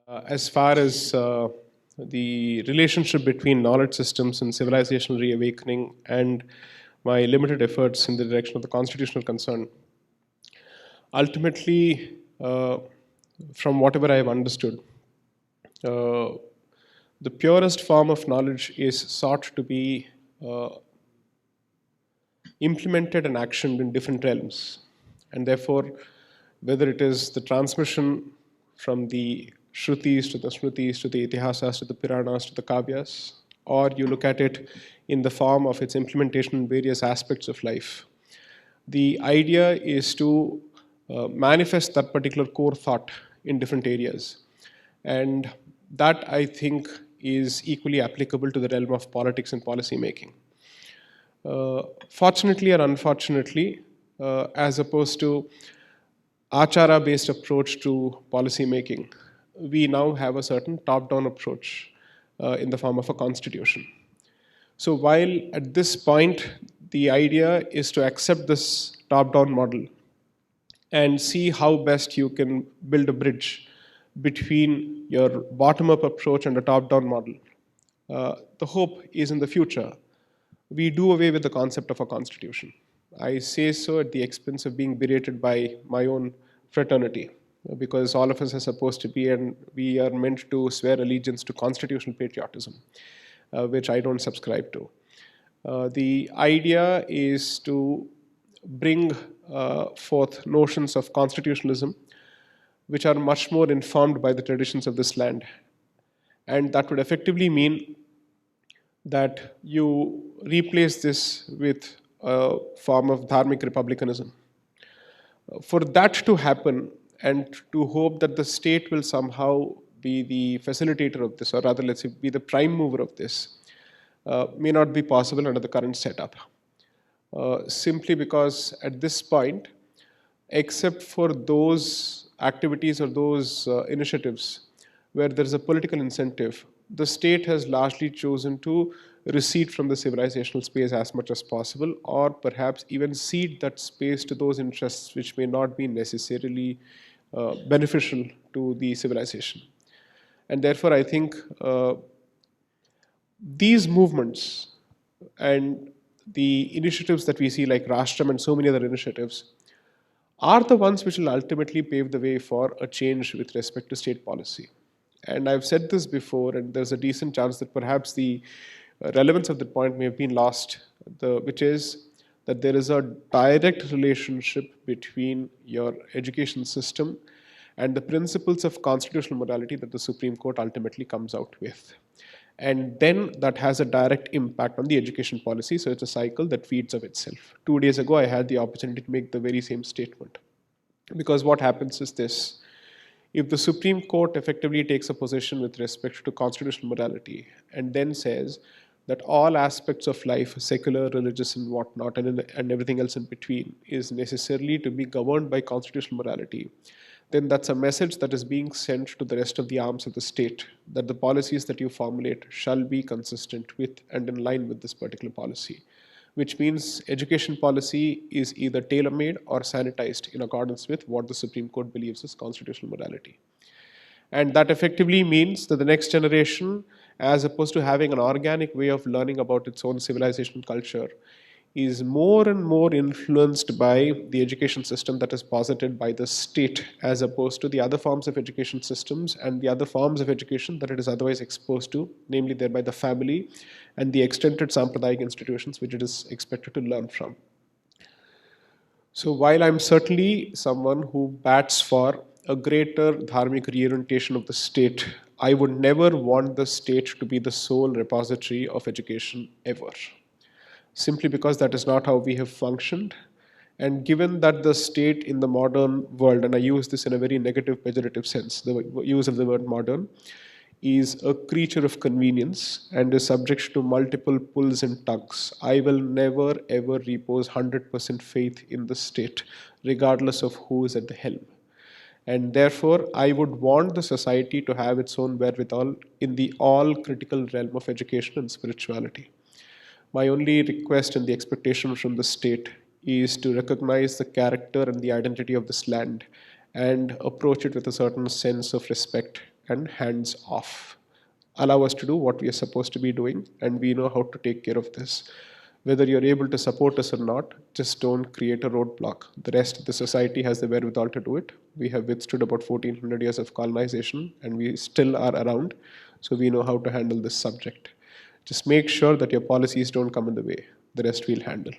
As far as the relationship between knowledge systems and civilizational reawakening and my limited efforts in the direction of the constitutional concern, ultimately, from whatever I have understood, uh, the purest form of knowledge is sought to be implemented and actioned in different realms. And therefore, whether it is the transmission from the Shrutis to the Smritis to the Itihasas to the Puranas to the Kavyas, or you look at it in the form of its implementation in various aspects of life, the idea is to manifest that particular core thought in different areas. And that, I think, is equally applicable to the realm of politics and policy making. Fortunately or unfortunately, as opposed to achara-based approach to policy making, we now have a certain top-down approach in the form of a constitution. So while at this point, the idea is to accept this top-down model and see how best you can build a bridge between your bottom-up approach and a top-down model. The hope is in the future, we do away with the concept of a constitution. I say so at the expense of being berated by my own fraternity, because all of us are supposed to be, and we are meant to swear allegiance to constitutional patriotism, which I don't subscribe to. The idea is to bring forth notions of constitutionalism, which are much more informed by the traditions of this land. And that would effectively mean that you replace this with a form of dharmic republicanism. For that to happen, and to hope that the state will somehow be the facilitator of this, or rather, let's say, be the prime mover of this, may not be possible under the current setup. Simply because at this point, except for those activities or those initiatives where there is a political incentive, the state has largely chosen to recede from the civilizational space as much as possible, or perhaps even cede that space to those interests which may not be necessarily beneficial to the civilization. And therefore, I think these movements and the initiatives that we see, like Rashtram and so many other initiatives, are the ones which will ultimately pave the way for a change with respect to state policy. And I've said this before, and there's a decent chance that perhaps the relevance of the point may have been lost, which is that there is a direct relationship between your education system and the principles of constitutional morality that the Supreme Court ultimately comes out with. And then that has a direct impact on the education policy, so it's a cycle that feeds of itself. 2 days ago, I had the opportunity to make the very same statement. Because what happens is this: if the Supreme Court effectively takes a position with respect to constitutional morality and then says that all aspects of life, secular, religious, and whatnot, and everything else in between, is necessarily to be governed by constitutional morality, then that's a message that is being sent to the rest of the arms of the state, that the policies that you formulate shall be consistent with and in line with this particular policy, which means education policy is either tailor-made or sanitized in accordance with what the Supreme Court believes is constitutional morality. And that effectively means that the next generation, as opposed to having an organic way of learning about its own civilizational culture, is more and more influenced by the education system that is posited by the state, as opposed to the other forms of education systems and the other forms of education that it is otherwise exposed to, namely thereby the family and the extended Sampradayik institutions which it is expected to learn from. So while I'm certainly someone who bats for a greater dharmic reorientation of the state, I would never want the state to be the sole repository of education ever. Simply because that is not how we have functioned. And given that the state in the modern world, and I use this in a very negative, pejorative sense, the use of the word modern, is a creature of convenience and is subject to multiple pulls and tugs, I will never ever repose 100% faith in the state, regardless of who is at the helm. And therefore, I would want the society to have its own wherewithal in the all-critical realm of education and spirituality. My only request and the expectation from the state is to recognize the character and the identity of this land and approach it with a certain sense of respect and hands off. Allow us to do what we are supposed to be doing, and we know how to take care of this. Whether you're able to support us or not, just don't create a roadblock. The rest of the society has the wherewithal to do it. We have withstood about 1400 years of colonization, and we still are around, so we know how to handle this subject. Just make sure that your policies don't come in the way. The rest we'll handle.